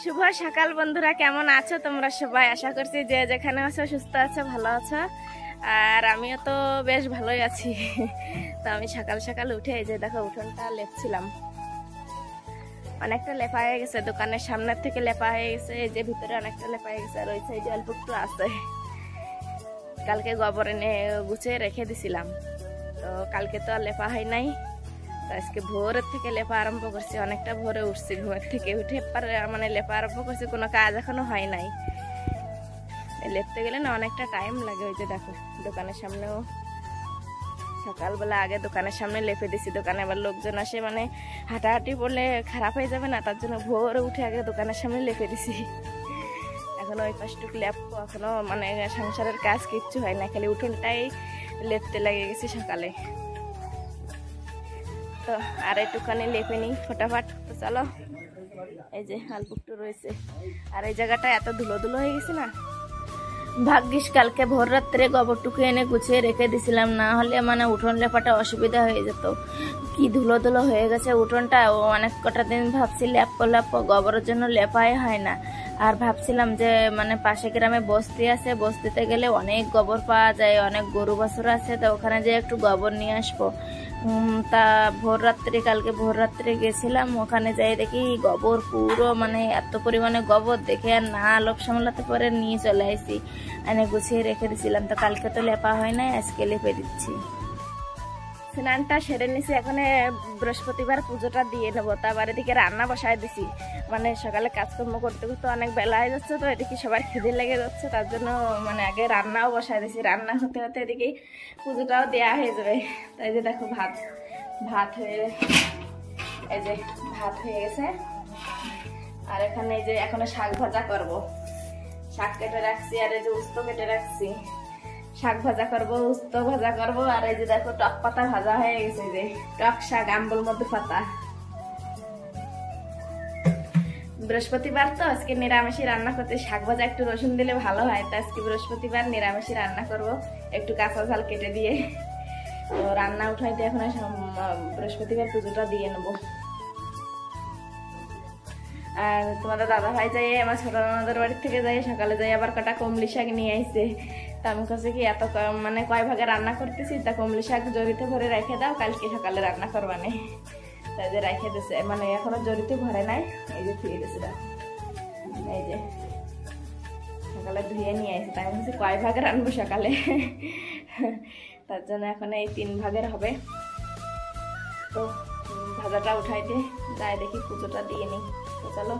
শুভ সকাল বন্ধুরা, কেমন আছো তোমরা সবাই? আশা করছি যে যেখানে আছো সুস্থ আছো, ভালো আছো। আর আমিও তো বেশ ভালোই আছি। তো আমি সকাল সকাল উঠে এই যে দেখো উঠোনটা লেপছিলাম। অনেকটা লেপা হয়ে গেছে, দোকানের সামনের থেকে লেপা হয়ে গেছে, এই যে ভিতরে অনেকটা লেপা হয়ে গেছে, আর ওই সাইডে অল্প একটু আছে। কালকে গোবর এনে গুছিয়ে রেখে দিছিলাম, তো কালকে তো আর লেপা হয় নাই। তো আজকে ভোরের থেকে লেপা আরম্ভ করছি, অনেকটা ভোরে উঠছি, ঘুমের থেকে উঠে মানে লেপা আরম্ভ করছি, কোনো কাজ এখনো হয় নাই। লেপতে গেলে না অনেকটা টাইম লাগে। ওই যে দেখো দোকানের সামনেও সকালবেলা আগে দোকানের সামনে লেপে দিছি, দোকানে আবার লোকজন আসে, মানে হাঁটাহাঁটি পড়লে খারাপ হয়ে যাবে না, তার জন্য ভোরে উঠে আগে দোকানের সামনে লেপে দিছি। এখনো ওই পাশটুকু লেপবো, এখনো মানে সংসারের কাজ কিচ্ছু হয় না, খালি উঠোনটাই লেপতে লেগে গেছি সকালে। তো আর একটুখানি লেপে নিই ফটাফট। তো চলো, এই যে অল্প একটু রয়েছে, আর এই জায়গাটা এত ধুলো ধুলো হয়ে গেছে না। ভাগ্যিস কালকে ভোর রাত্রে গোবরটুকু এনে গুছিয়ে রেখে দিছিলাম, না হলে মানে উঠোন লেপাটা অসুবিধা হয়ে যেত। কি ধুলো ধুলো হয়ে গেছে উঠোনটা। অনেক কটা দিন ভাবছি লেপো গোবরের জন্য লেপাই হয় না। আর ভাবছিলাম যে মানে পাশে গ্রামে বস্তি আছে, বস্তিতে গেলে অনেক গোবর পাওয়া যায়, অনেক গরু বাছুর আছে, তো ওখানে যে একটু গোবর নিয়ে আসবো। তা কালকে ভোর রাত্রে গেছিলাম, ওখানে যাই দেখি গোবর পুরো মানে এত পরিমাণে গোবর দেখে আর না লোভ সামলাতে পরে নিয়ে চলে আসি, এনে গুছিয়ে রেখে দিছিলাম। তো কালকে তো লেপা হয় নাই, আজকে লেপে দিচ্ছি। স্নানটা সেরে নিছি, এখন বৃহস্পতিবার পুজোটা দিয়ে নেবো। তারপর এদিকে রান্না বসায় দিছি, মানে সকালে কাজকর্ম করতে করতে অনেক বেলা হয়ে যাচ্ছে, তো এদিকে সবার খিদে লেগে যাচ্ছে, তার জন্য মানে আগে রান্নাও বসায় দিছি। রান্না হতে হতে এদিকে পুজোটাও দেওয়া হয়ে যাবে। তাই যে দেখো ভাত হয়ে গেছে। আর এখানে এই যে এখনো শাক ভাজা করবো, শাক কেটে রাখছি, আর এই যে উস্তো কেটে রাখছি। শাক ভাজা করবো, উস্তো ভাজা করবো, আর এই যে দেখো টক পাতা ভাজা হয়ে গেছে, যে টক শাক আম্বল মধ্যে পাতা। বৃহস্পতিবার তো আজকে নিরামিষই রান্না করতে, শাক ভাজা একটু রসুন দিলে ভালো হয়। তো আজকে বৃহস্পতিবার নিরামিষই রান্না করব, একটু কাঁচা ঝাল কেটে দিয়ে। তো রান্না উঠাইতে এখন বৃহস্পতিবার পুজোটা দিয়ে নেবো। আর তোমাদের দাদা ভাই যাই আমার ছোট ননদের বাড়ির থেকে যাই, সকালে যাই আবার কটা কমলি শাক নিয়ে আইছে। তা আমি কাছে কি এত মানে কয় ভাগে রান্না করতেছি, তা কমলি শাক জরিতে ভরে রেখে দাও, কালকে সকালে রান্না করবানে। তাই যে রেখে দিছে, মানে এখনো জরিতে ভরে নাই, এই যে ধুয়ে দিছে, এই যে সকালে ধুয়ে নিয়ে আসছে। তাই আমি কয় ভাগে রান্নবো সকালে, তার জন্য এখন এই 3 ভাগের হবে। তো ভাজাটা উঠাই দিয়ে যাই দেখি পুজোটা দিয়ে নিই। তো চলো,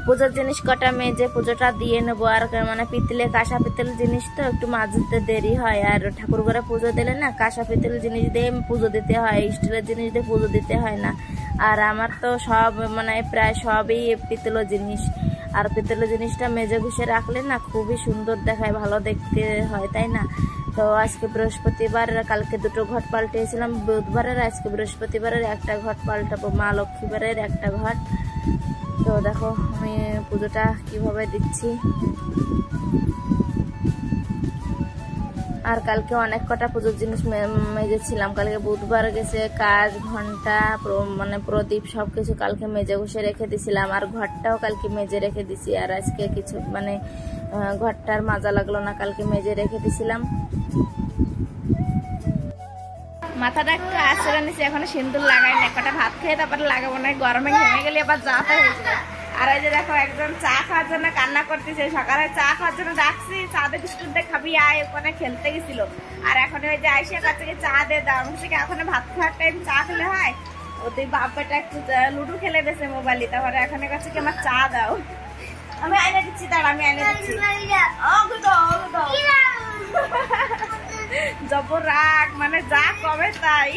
পুজোর জিনিস কটা মেজে পুজোটা দিয়ে নেবো। আর মানে পিতলে কাঁসা পিতল জিনিস তো একটু মাজতে দেরি হয়, আর ঠাকুর ঘরে পুজো দিলে না কাঁসা পিতল জিনিস দিয়ে পুজো দিতে হয়, স্টিলের জিনিস দিয়ে পুজো দিতে হয় না। আর আমার তো সব মানে প্রায় সবই পিতল জিনিস, আর পিতল জিনিসটা মেজে ঘুষে রাখলে না খুবই সুন্দর দেখায়, ভালো দেখতে হয়, তাই না? তো আজকে বৃহস্পতিবার, কালকে 2টো ঘট পাল্টেছিলাম, বুধবারের আজকে বৃহস্পতিবারের একটা ঘট পাল্টাবো, মা লক্ষ্মীবারের একটা ঘট। তো দেখো আমি পুজোটা কিভাবে দিচ্ছি। আর কালকে অনেক কটা পুজোর জিনিস মেজেছিলাম, কালকে বুধবার গেছে, কাজ ঘন্টা মানে প্রদীপ সবকিছু কালকে মেজে ঘষে রেখে দিছিলাম, আর ঘরটাও কালকে মেজে রেখে দিছি। আর আজকে কিছু মানে ঘরটার মাজা লাগলো না, কালকে মেজে রেখে দিছিলাম। মাথাটা একটু আশ্রয় নিচ্ছি, এখনো সিঁদুর লাগাই না, কটা ভাত খেয়ে তারপরে লাগাবো, না গরমে ঘেমে গেলে আবার যাতে হয়ে যাবে। আর এই যে দেখো একজন চা খাওয়ার জন্য কান্না করতেছে, সকালে চা খাওয়ার জন্য ডাকছি, চা দে বিস্কুট দিয়ে খাবি আয়, ওখানে খেলতে গেছিল। আর এখন ওই যে আইসা কাছ থেকে চা দে দাও, থেকে এখন ভাত খাওয়ার টাইম চা খেলে হয়? ওদের বাপ বেটা একটু লুডু খেলে গেছে মোবাইলে, তারপরে এখন কাছে কি আমার চা দাও। আমি আইনে দিচ্ছি, দাঁড়া আমি আইনে দিচ্ছি। জবর রাগ, মানে যা কবে তাই।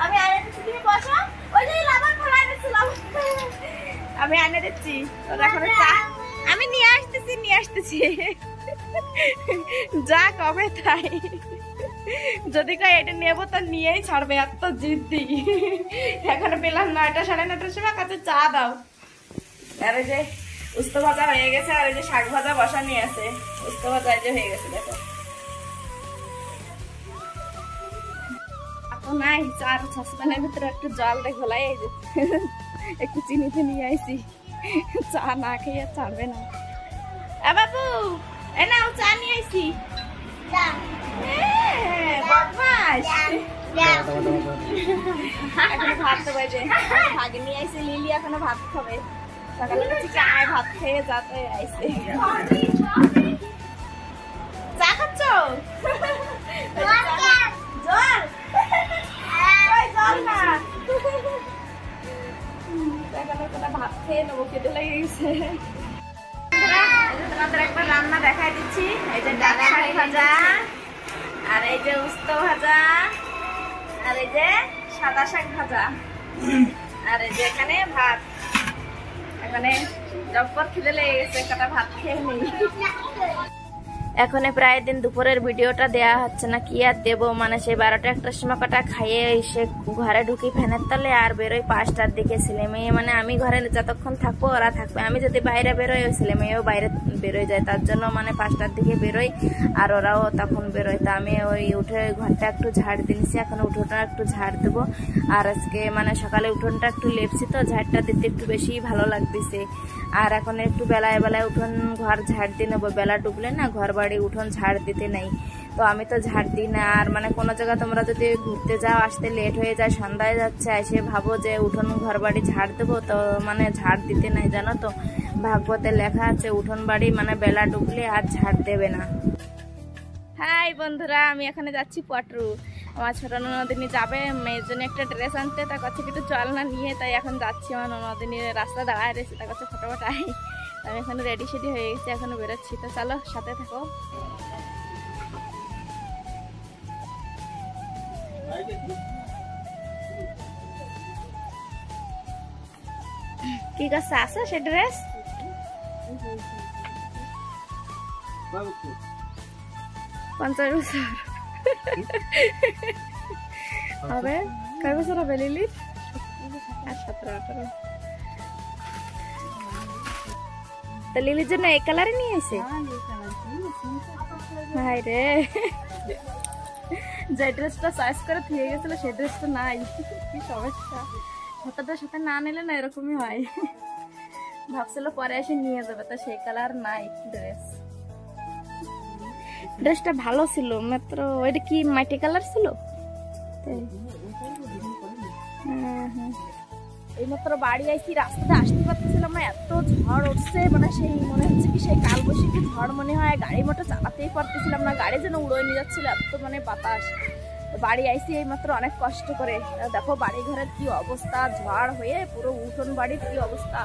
আমি আইনে দিচ্ছি, তুমি বসো। ওই যে লাভার খোলা দিচ্ছিলাম, আমি আইনে দিচ্ছি। এখন চা আমি নিয়ে আসতেছি, যা কবে তাই। যদি কয় এটা নেবো তো নিয়েই ছাড়বে, এত জিদ্দি। এখন পেলাম 9টা 9:30টার সময়, কাছে চা দাও। আর ওই যে উস্তো ভাজা হয়ে গেছে, আর ওই যে শাক ভাজা বসা নিয়ে আছে, উস্তো ভাজা যে হয়ে গেছে দেখো। নাই চার সসপ্যানের ভিতরে একটু জল দিয়ে ঘোলাই, এই যে একটু চিনিতে নিয়ে আইছি। চা না খেয়ে ছাড়বে না। বাবু এ নাও চা নিয়ে আইছি। এখনো ভাত দেবো, যে ভাগে নিয়ে আইসি লিলি, এখনো ভাত খাবে। সকালে চায় ভাত খেয়ে যাতে আইসে। চা খাচ্ছ? জল না, ভাত খেয়ে নেবো, খেতে লেগে গেছে। তোমাদের একবার রান্না দেখাই দিচ্ছি। এই যে ডাল শাক ভাজা, আর এই যে উস্তো ভাজা, আর এই যে সাদা শাক ভাজা, আর এই যে এখানে ভাত। এখানে জব্বর খিদে লেগে গেছে, কটা ভাত খেয়ে নেই। এখন প্রায় দিন দুপুরের ভিডিওটা দেয়া হচ্ছে না, কি আর দেবো, মানে সেই 12টা-1টার সময় কটা খাইয়ে এসে ঘরে ঢুকি ফ্যানের তলে, আর বেরোই 5টার দিকে। ছেলে মেয়ে মানে আমি ঘরে যতক্ষণ থাকবো ওরা থাকবে, আমি যদি বাইরে বেরোই ওই ছেলে মেয়েও বাইরে বেরোয় যায়, তার জন্য মানে 5টার দিকে বেরোই আর ওরাও তখন বেরোয়। তা আমি ওই উঠে ঘরটা একটু ঝাড় দিয়েছি, এখন উঠোনটা একটু ঝাড় দেবো। আর আজকে মানে সকালে উঠোনটা একটু লেপছি, তো ঝাড়টা দিতে একটু বেশি ভালো লাগতেছে। আর এখন একটু বেলায় বেলায় উঠোন ঘর ঝাড় দিয়ে নেবো, বেলা ডুবলে না ঘর বাড়ি উঠোন ঝাড় দিতে নেই, তো আমি তো ঝাড় দিই না। আর মানে কোনো জায়গায় তোমরা যদি ঘুরতে যাও, আসতে লেট হয়ে যায়, সন্ধ্যায় যাচ্ছে, এসে ভাবো যে উঠোন ঘর বাড়ি ঝাড় দেবো, তো মানে ঝাড় দিতে নাই, জানো তো ভাগবতে লেখা আছে উঠোন বাড়ি মানে বেলা ডুবলে আর ঝাড় দেবে না। হাই বন্ধুরা, আমি এখানে যাচ্ছি পটরু। আমার ছোট ননদিনী যাবে মেয়ের জন্য একটা ড্রেস আনতে, তার কাছে একটু চল না নিয়ে, তাই এখন যাচ্ছি। আমার ননদিনী রাস্তা দাঁড়ায় রয়েছে, তার কাছে ফটোফট আই। আমি এখন রেডি সেডি হয়ে গেছি, এখনো বেরোচ্ছি, তো চলো সাথে থাকো। কি কাছে আছে সে ড্রেস? 50 বছর হবে। কয় বছর হবে লিলির? 17-18। তো লিলির জন্য এই কালারে নিয়ে আসে? ভাই রে, যে ড্রেসটা চয়েস করে থিয়ে গেছিল সেই ড্রেসটা নাই, কি সমস্যা। হঠাৎ সাথে না নিলে না এরকমই হয়। ভাবছিল পরে এসে নিয়ে যাবে, তো সেই কালার নাই ড্রেস। ড্রেসটা ভালো ছিল, মাত্র ওইটা কি মাটি কালার ছিল। এইমাত্র বাড়ি আইছি, রাস্তাতে আসতে পারতেছিলাম না, এত ঝড় উঠছে, মানে সেই মনে হচ্ছে কি সেই কালবৈশাখী ঝড় মনে হয়। গাড়ি মোটর চালাতেই পারতেছিলাম না, গাড়ি যেন উড়ে নিয়ে যাচ্ছিল, এত মানে বাতাস। বাড়ি আইছি এইমাত্র অনেক কষ্ট করে। দেখো বাড়ি ঘরের কি অবস্থা, ঝড় হয়ে পুরো উঠোন বাড়ির কি অবস্থা,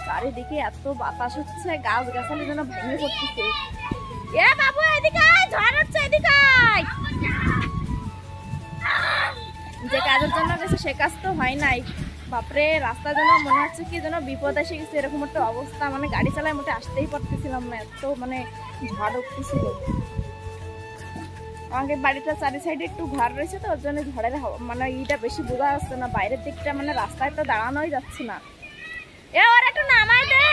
চারিদিকে এত বাতাস হচ্ছে, গাছ গাছালি যেন ভেঙে পড়তেছে। এ বাবু এদিকে আয়, ঝড় হচ্ছে, এদিকে আয়। যে কাজের জন্য গেছে সে কাজ তো হয় নাই। বাপরে, রাস্তা যেন মনে হচ্ছে কি যেন বিপদ এসে গেছে, এরকম একটা অবস্থা। মানে গাড়ি চালায় মোটে আসতেই পারতেছিলাম না, এত মানে ঝড় উঠতেছিল। আমাদের বাড়িটা চারি সাইডে একটু ঘর রয়েছে, তো ওর জন্য ঝড়ের মানে ইটা বেশি বোঝা যাচ্ছে না, বাইরের দিকটা মানে রাস্তায় তো দাঁড়ানোই যাচ্ছে না। এ ওর একটু নামাই দে,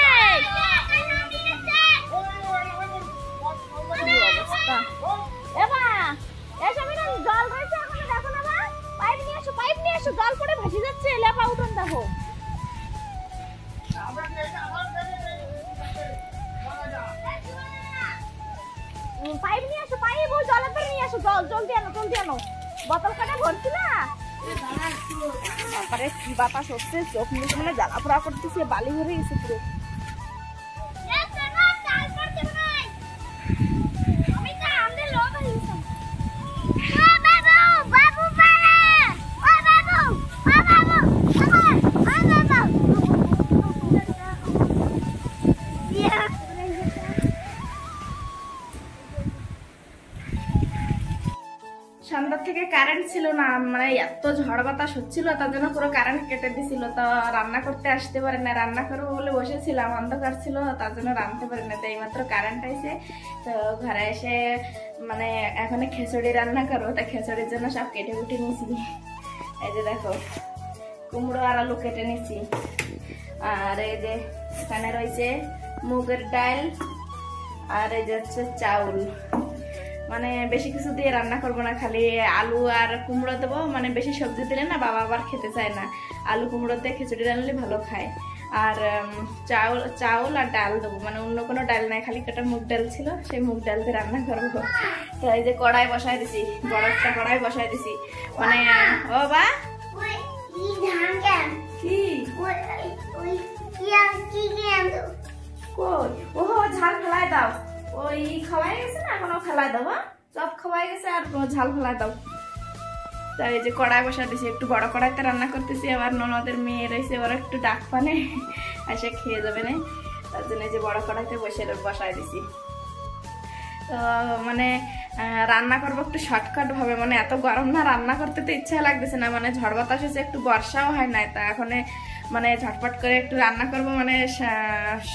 অবস্থা। জল রয়েছে এখন, দেখো না, পাইপ নিয়ে আসো, পাইপ নিয়ে আসো, জল পড়ে ভাসি যাচ্ছে, লেপা উঠোন দেখো। পাইপ নিয়ে আসো, পাইপ ওই জলের পরে নিয়ে আসো, জল জলদি আনো, জলদি আনো। বোতল কাটা ভরছি না, তারপরে কি বাতাস হচ্ছে, চোখ মুখে মানে জ্বালা পোড়া করতেছে, বালি ভরে গেছে পুরো। সন্ধ্যা থেকে কারেন্ট ছিল না, মানে এত ঝড় বাতাস হচ্ছিল, তার জন্য পুরো কারেন্ট কেটে দিছিল। তো রান্না করতে আসতে পারে না, রান্না করবো বলে বসেছিলাম, অন্ধকার ছিল, তার জন্য রাঁধতে পারি না। তো এইমাত্র কারেন্ট আইছে, তো ঘরে এসে মানে এখন খিচুড়ি রান্না করবো, তা খিচুড়ির জন্য সব কেটে কুটে নিয়েছি। এই যে দেখো, কুমড়ো আর আলু কেটে নিয়েছি, আর এই যে এখানে রয়েছে মুগের ডাল, আর এই যে হচ্ছে চাউল। মানে বেশি কিছু দিয়ে রান্না করবো না, খালি আলু আর কুমড়ো দেবো। মানে বেশি সবজি দিলে না বাবা আবার খেতে চায় না, আলু কুমড়ো দিয়ে খিচুড়ি রান্নালে ভালো খায়। আর চাউল আর ডাল দেবো, মানে অন্য কোনো ডাল নাই, খালি কটা মুগ ডাল ছিল, সেই মুগ ডাল দিয়ে রান্না করবো। তো এই যে কড়াই বসাই দিছি, বড় একটা কড়াই বসাই দিছি, মানে ও বা ও ঝাল ফেলাই দাও, ওই খাওয়াই গেছে না, এখনো ফেলাই দাও, সব খাওয়াই গেছে আর ঝাল ফেলাই দাও। তাই এই যে কড়াই বসা দিছি, একটু বড় কড়াইতে রান্না করতেছি। আবার ননদের মেয়ে রয়েছে, ওরা একটু ডাক পানে এসে খেয়ে যাবে না, তার জন্য এই যে বড় কড়াইতে বসাই দিছি। তো মানে রান্না করবো একটু শর্টকাট ভাবে, মানে এত গরম না, রান্না করতে তো ইচ্ছা লাগতেছে না, মানে ঝড় বাতাস এসে একটু বর্ষাও হয় না, তা এখন মানে ঝটপট করে একটু রান্না করবো, মানে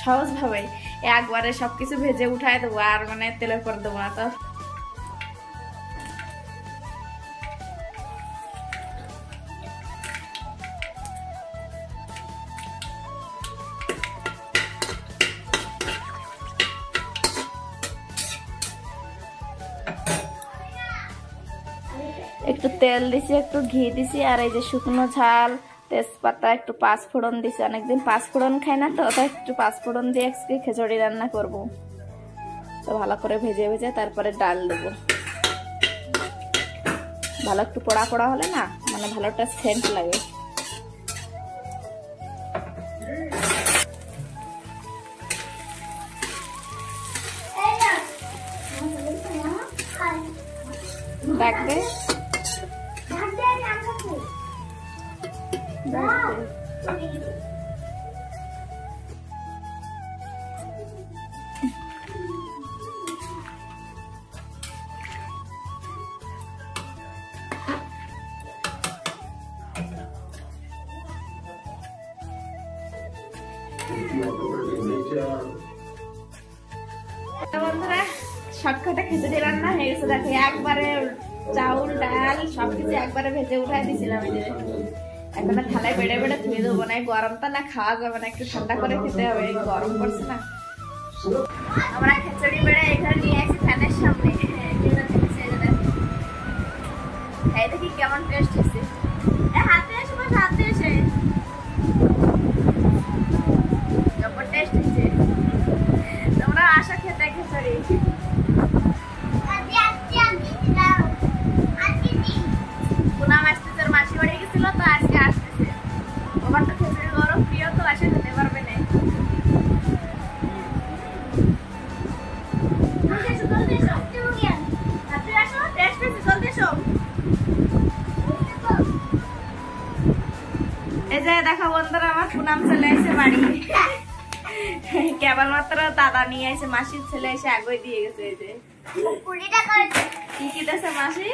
সহজ ভাবে একবারে সবকিছু ভেজে উঠাই দেবো, আর মানে তেলের পর দেবো না। তো একটু তেল দিছি, একটু ঘি দিছি, আর এই যে শুকনো ঝাল, তেজপাতা, একটু পাঁচফোড়ন দিছি। অনেকদিন পাঁচফোড়ন খাই না, তো ওটা একটু পাঁচফোড়ন দিয়ে আজকে খিচুড়ি রান্না করব। তো ভালো করে ভেজে ভেজে তারপরে ডাল দেবো। ভালো একটু পোড়া পোড়া হলে না, মানে ভালো একটা সেন্ট লাগে। ডাকবে বন্ধুরা, শর্টকাটে খিচুড়ি রান্না হয়ে গেছে। দেখো একবারে চাউল ডাল সবকিছু একবারে ভেজে উঠাই দিয়েছিলাম। এখন থালায় বেড়ে বেড়ে ধুয়ে দেবো না, গরমটা না খাওয়া যাবে না, একটু ঠান্ডা করে খেতে হবে, গরম পড়ছে না। আমরা খিচুড়ি বেড়ে এখানে নিয়ে আসি ফ্যানের সামনে, এই দেখি কেমন টেস্ট হয়েছে। হাতে এসে বস, হাতে এসে কেমন টেস্ট হয়েছে। তোমরা আসা খেতে খিচুড়ি। পুনাম আসতেছে, মাসি বাড়ি গেছিল, তো আজকে আসতেছে। আমার তো খিচুড়ি গরম প্রিয়, তো আসে খেতে পারবে না। এই যে দেখো বন্ধুরা, আমার পুনাম চলে এসে বাড়ি, কেবলমাত্র দাদা নিয়ে এসে, মাসির ছেলে এসে আগে দিয়ে গেছে। এই যে কি কি দিয়েছে মাসি,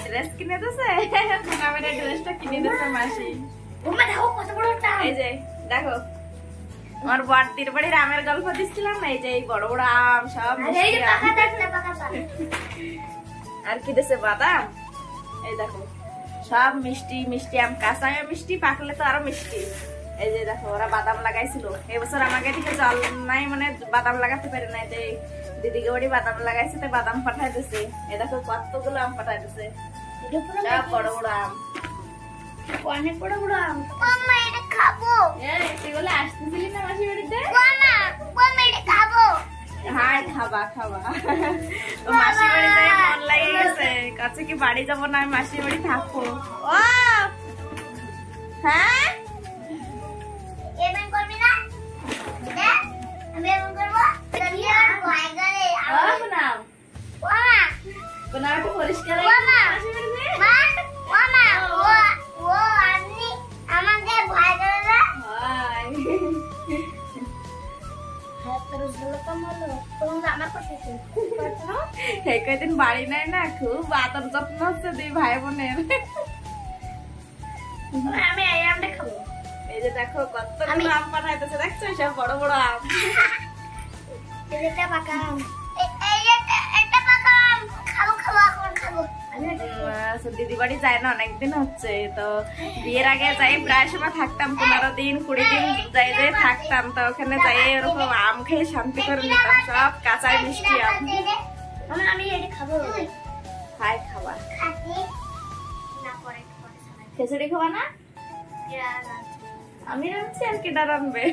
ড্রেস কিনে দিয়েছে, পুনামের ড্রেসটা কিনে দিয়েছে মাসি। এই যে দেখো, আমার বড়দির বাড়ির আমের গল্প দিচ্ছিলাম না, এই যে এই বড় বড় আম সব, আর কি দিয়েছে বাদাম। এই দেখো সব মিষ্টি মিষ্টি আম, কাঁচা মিষ্টি, পাকলে তো আরো মিষ্টি। এই যে দেখো ওরা বাদাম লাগাইছিল এবছর, আমাকে দিকে জল নাই, মানে বাদাম লাগাতে পারে না। যে দিদিকে বাড়ি বাদাম লাগাইছে, তো বাদাম পাঠাই দিছে। এই দেখো কতগুলো আম পাঠাই দিছে, সব বড় বড় আম, অনেক বড় বড় আম। সেগুলো আসতেছিলি না মাসি বাড়িতে? হ্যাঁ খাবা খাবা। তো মাসি বাড়ি যাই মন লাগে গেছে, কাছে কি বাড়ি যাবো না, মাসি বাড়ি থাকবো। ও হ্যাঁ, পরিষ্কার কয়েকদিন বাড়ি নাই না, খুব আদর যত্ন হচ্ছে দুই ভাই বোনের। আমি এই আমটা খাবো। এই যে দেখো কতগুলো আম পাঠাইতেছে, দেখছো সব বড় বড় আম। দিদি বাড়ি যায় না অনেকদিন হচ্ছে, তো বিয়ের আগে যাই প্রায় সময় থাকতাম, 15 দিন 20 দিন যাই যাই থাকতাম। তো ওখানে যাই এরকম আম খেয়ে শান্তি করে নিতাম, সব কাঁচা মিষ্টি আম। আমি এটা খাবো, খাই খাবা, খিচুড়ি খাবা না? আমি রাঁধছি আর কেটা রাঁধবে?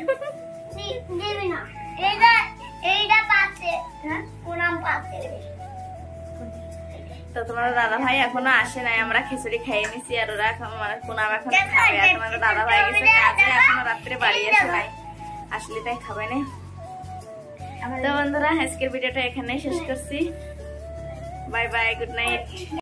তো তোমার দাদা ভাই এখনো আসে নাই, আমরা খিচুড়ি খাইয়ে নিছি আর ওরা পুনাম এখন খাবে। আর তোমার দাদা ভাই গেছে কাজে, এখনো রাত্রে বাড়ি আসে নাই, আসলে তাই খাবে না। তো বন্ধুরা আজকের ভিডিওটা এখানেই শেষ করছি। Bye bye, good night.